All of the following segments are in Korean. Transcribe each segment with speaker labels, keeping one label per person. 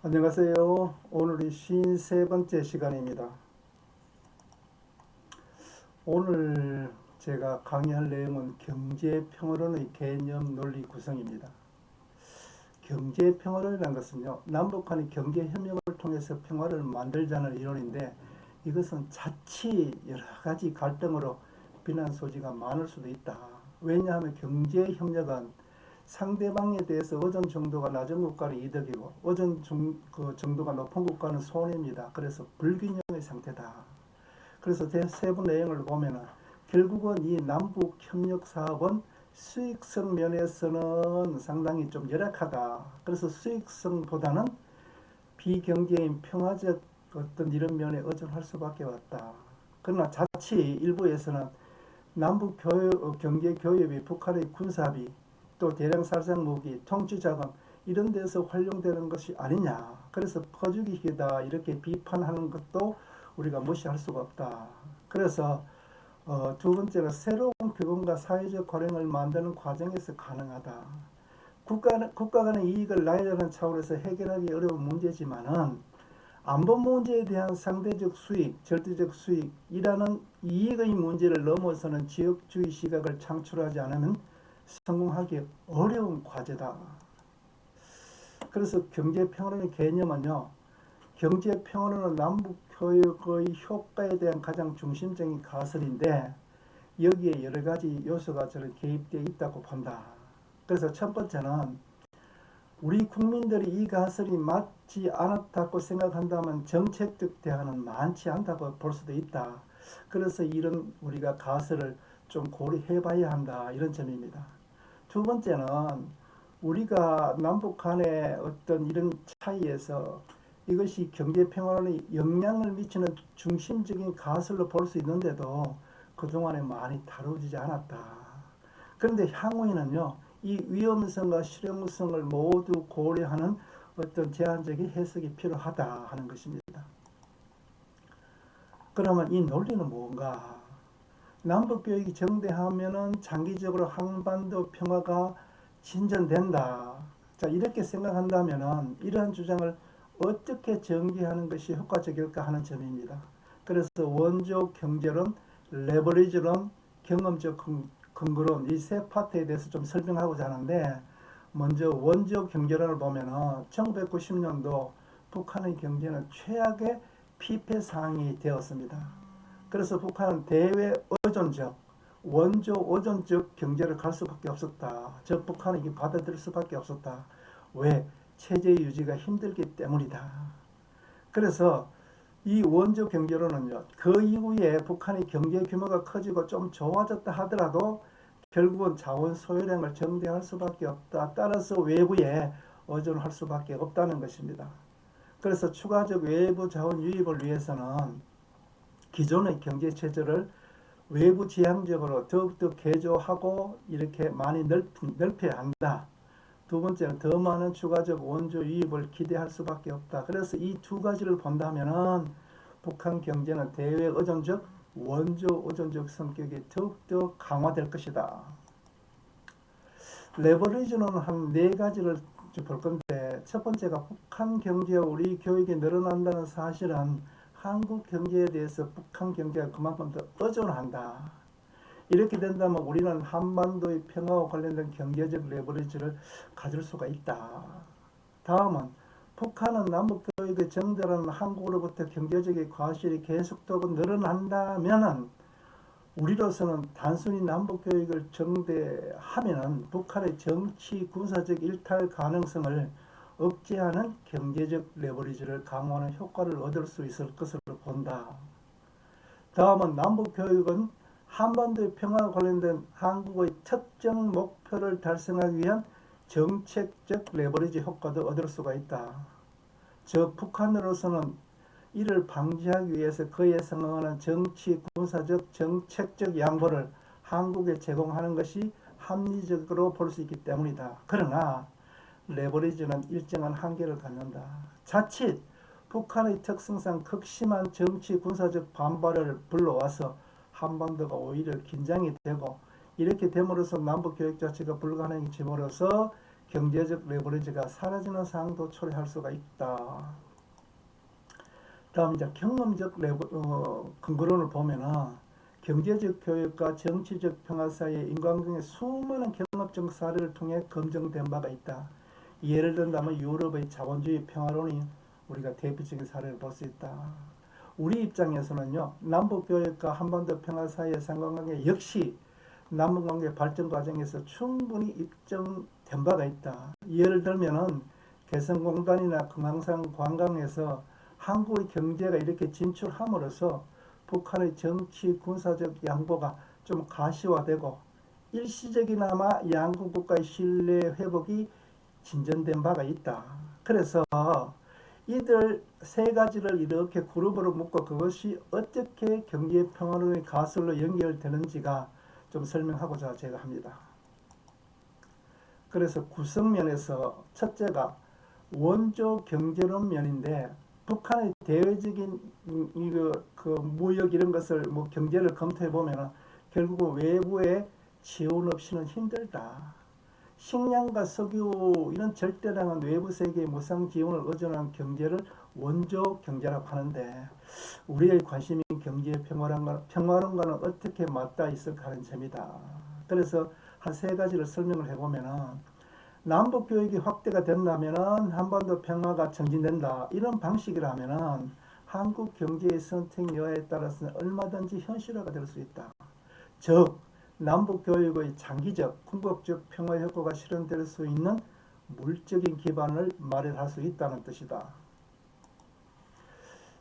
Speaker 1: 안녕하세요. 오늘이 53번째 시간입니다. 오늘 제가 강의할 내용은 경제평화론의 개념 논리 구성입니다. 경제평화론이라는 것은요, 남북한이 경제협력을 통해서 평화를 만들자는 이론인데, 이것은 자칫 여러 가지 갈등으로 비난 소지가 많을 수도 있다. 왜냐하면 경제협력은 상대방에 대해서 의존 정도가 낮은 국가는 이득이고 의존 정도가 높은 국가는 손해입니다. 그래서 불균형의 상태다. 그래서 세부 내용을 보면은 결국은 이 남북 협력 사업은 수익성 면에서는 상당히 좀 열악하다. 그래서 수익성보다는 비경제인 평화적 어떤 이런 면에 의존할 수밖에 없다. 그러나 자칫 일부에서는 남북 경제 교역이 북한의 군사비 또 대량 살상 무기, 통치자금 이런 데서 활용되는 것이 아니냐. 그래서 퍼주기식이다 이렇게 비판하는 것도 우리가 무시할 수가 없다. 그래서 두 번째는 새로운 규범과 사회적 관행을 만드는 과정에서 가능하다. 국가 간의 이익을 나열하는 차원에서 해결하기 어려운 문제지만은 안보 문제에 대한 상대적 수익, 절대적 수익이라는 이익의 문제를 넘어서는 지역주의 시각을 창출하지 않으면 성공하기 어려운 과제다. 그래서 경제평화론의 개념은요, 경제평화론은 남북교역의 효과에 대한 가장 중심적인 가설인데 여기에 여러 가지 요소가 저는 개입되어 있다고 본다. 그래서 첫 번째는 우리 국민들이 이 가설이 맞지 않았다고 생각한다면 정책적 대안은 많지 않다고 볼 수도 있다. 그래서 이런 우리가 가설을 좀 고려해 봐야 한다. 이런 점입니다. 두 번째는 우리가 남북 간의 어떤 이런 차이에서 이것이 경제평화론에 영향을 미치는 중심적인 가설로 볼 수 있는데도 그동안에 많이 다루어지지 않았다. 그런데 향후에는요, 이 위험성과 실용성을 모두 고려하는 어떤 제한적인 해석이 필요하다 하는 것입니다. 그러면 이 논리는 뭔가? 남북교역이 정대하면은 장기적으로 한반도 평화가 진전된다. 자, 이렇게 생각한다면은 이러한 주장을 어떻게 전개하는 것이 효과적일까 하는 점입니다. 그래서 원조 경제론, 레버리지론, 경험적 근거론 이 세 파트에 대해서 좀 설명하고자 하는데 먼저 원조 경제론을 보면은 1990년도 북한의 경제는 최악의 피폐 상황이 되었습니다. 그래서 북한은 대외 의존적, 원조 의존적 경제를 갈 수밖에 없었다. 즉 북한은 이게 받아들일 수밖에 없었다. 왜? 체제 유지가 힘들기 때문이다. 그래서 이 원조 경제로는요, 그 이후에 북한의 경제 규모가 커지고 좀 좋아졌다 하더라도 결국은 자원 소요량을 정대할 수밖에 없다. 따라서 외부에 의존할 수밖에 없다는 것입니다. 그래서 추가적 외부 자원 유입을 위해서는 기존의 경제 체제를 외부 지향적으로 더욱더 개조하고 이렇게 많이 넓혀야 한다. 두 번째는 더 많은 추가적 원조 유입을 기대할 수밖에 없다. 그래서 이 두 가지를 본다면은 북한 경제는 대외 의존적, 원조 의존적 성격이 더욱더 강화될 것이다. 레버리지는 한 네 가지를 볼 건데 첫 번째가 북한 경제와 우리 교육이 늘어난다는 사실은 한국 경제에 대해서 북한 경제가 그만큼 더 의존한다. 이렇게 된다면 우리는 한반도의 평화와 관련된 경제적 레버리지를 가질 수가 있다. 다음은 북한은 남북 교역의 정대라는 한국으로부터 경제적인 과실이 계속되고 늘어난다면은 우리로서는 단순히 남북 교역을 정대하면은 북한의 정치 군사적 일탈 가능성을 억제하는 경제적 레버리지를 강화하는 효과를 얻을 수 있을 것으로 본다. 다음은 남북 교역은 한반도의 평화와 관련된 한국의 특정 목표를 달성하기 위한 정책적 레버리지 효과도 얻을 수가 있다. 즉 북한으로서는 이를 방지하기 위해서 그에 상응하는 정치, 군사적, 정책적 양보를 한국에 제공하는 것이 합리적으로 볼 수 있기 때문이다. 그러나 레버리지는 일정한 한계를 갖는다. 자칫 북한의 특성상 극심한 정치, 군사적 반발을 불러와서 한반도가 오히려 긴장이 되고 이렇게 됨으로써 남북 교역 자체가 불가능해짐으로써 경제적 레버리지가 사라지는 상황도 초래할 수가 있다. 다음 이제 경험적 근거론을 보면은 경제적 교육과 정치적 평화 사이의 인과관계의 수많은 경험적 사례를 통해 검증된 바가 있다. 예를 든다면 유럽의 자본주의 평화론이 우리가 대표적인 사례를 볼 수 있다. 우리 입장에서는요, 남북교육과 한반도 평화 사이의 상관관계 역시 남북관계 발전 과정에서 충분히 입증된 바가 있다. 예를 들면은 개성공단이나 금강산 관광에서 한국의 경제가 이렇게 진출함으로써 북한의 정치 군사적 양보가 좀 가시화되고 일시적이나마 양국 국가의 신뢰 회복이 진전된 바가 있다. 그래서 이들 세 가지를 이렇게 그룹으로 묶고 그것이 어떻게 경제 평화론의 가설로 연결되는지가 좀 설명하고자 제가 합니다. 그래서 구성면에서 첫째가 원조 경제론 면인데 북한의 대외적인 무역 이런 것을 경제를 검토해 보면 결국 외부의 지원 없이는 힘들다. 식량과 석유 이런 절대량은 외부 세계의 무상 지원을 의존한 경제를 원조 경제라고 하는데 우리의 관심인 경제 평화론과는 어떻게 맞닿아 있을까 하는 점이다. 그래서 한 세 가지를 설명을 해보면은 남북 교육이 확대가 된다면은 한반도 평화가 정진된다. 이런 방식이라면은 한국 경제의 선택 여하에 따라서는 얼마든지 현실화가 될 수 있다. 즉 남북 교육의 장기적, 궁극적 평화 효과가 실현될 수 있는 물적인 기반을 마련할 수 있다는 뜻이다.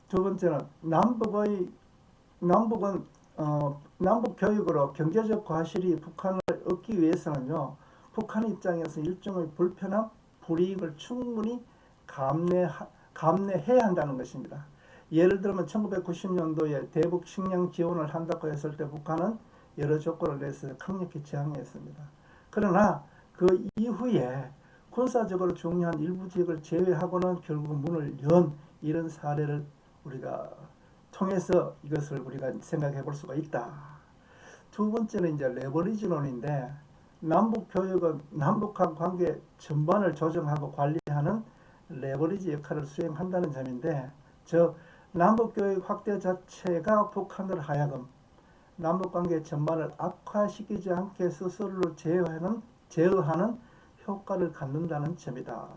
Speaker 1: 두 번째는 남북 교육으로 경제적 과실이 북한을 얻기 위해서는요, 북한 입장에서 일종의 불편함, 불이익을 충분히 감내해야 한다는 것입니다. 예를 들면 1990년도에 대북 식량 지원을 한다고 했을 때 북한은 여러 조건을 내서 강력히 저항했습니다. 그러나 그 이후에 군사적으로 중요한 일부 지역을 제외하고는 결국 문을 연 이런 사례를 우리가 통해서 이것을 우리가 생각해 볼 수가 있다. 두 번째는 이제 레버리지론인데 남북 교육은 남북한 관계 전반을 조정하고 관리하는 레버리지 역할을 수행한다는 점인데 즉 남북 교육 확대 자체가 북한을 하여금 남북관계 전반을 악화시키지 않게 스스로를 제어하는 효과를 갖는다는 점이다.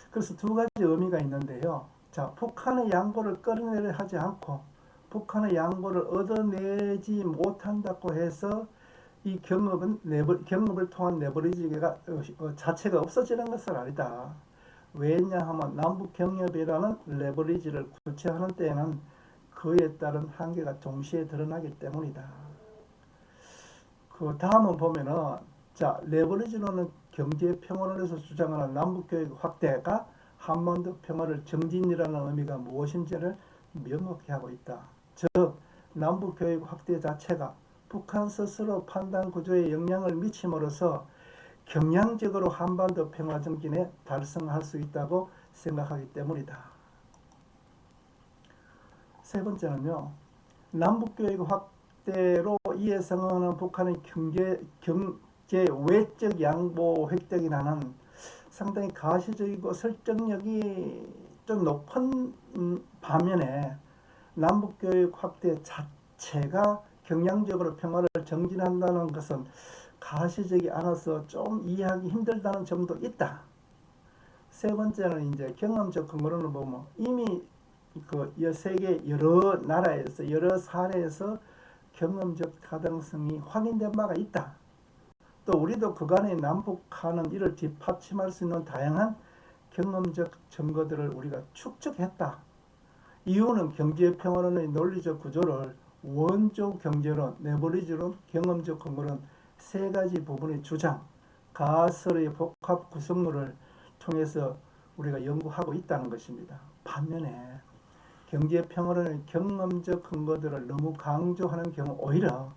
Speaker 1: 그래서 두 가지 의미가 있는데요. 자, 북한의 양보를 끌어내려 하지 않고 북한의 양보를 얻어내지 못한다고 해서 이 경업을 통한 레버리지가 자체가 없어지는 것은 아니다. 왜냐하면 남북 경협이라는 레버리지를 구체화하는 때에는 그에 따른 한계가 동시에 드러나기 때문이다. 그 다음은 보면은 자 레버리지론은 경제 평화론에서 주장하는 남북 교육 확대가 한반도 평화를 정진이라는 의미가 무엇인지를 명확히 하고 있다. 즉 남북 교육 확대 자체가 북한 스스로 판단 구조에 영향을 미침으로써 경량적으로 한반도 평화 정진에 달성할 수 있다고 생각하기 때문이다. 세 번째는요. 남북교육 확대로 이에 성공하는 북한의 경제 외적 양보 획득이라는 상당히 가시적이고 설득력이 좀 높은 반면에 남북교육 확대 자체가 경량적으로 평화를 정진한다는 것은 가시적이 않아서 좀 이해하기 힘들다는 점도 있다. 세 번째는 이제 경험적 근거론을 보면 이미 그 세계 여러 나라에서 여러 사례에서 경험적 타당성이 확인된 바가 있다. 또 우리도 그간의 남북한은 이를 뒷받침할 수 있는 다양한 경험적 증거들을 우리가 축적했다. 이유는 경제평화론의 논리적 구조를 원조 경제론, 레버리지론, 경험적 근거론 세 가지 부분의 주장, 가설의 복합 구성물을 통해서 우리가 연구하고 있다는 것입니다. 반면에 경제평화론의 경험적 근거들을 너무 강조하는 경우 오히려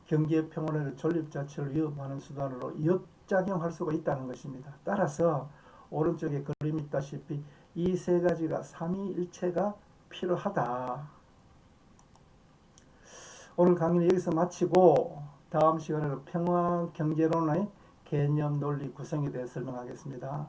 Speaker 1: 경제평화론의 존립 자체를 위협하는 수단으로 역작용할 수가 있다는 것입니다. 따라서 오른쪽에 그림이 있다시피 이 세 가지가 삼위일체가 필요하다. 오늘 강의는 여기서 마치고 다음 시간에는 평화경제론의 개념, 논리 구성에 대해 설명하겠습니다.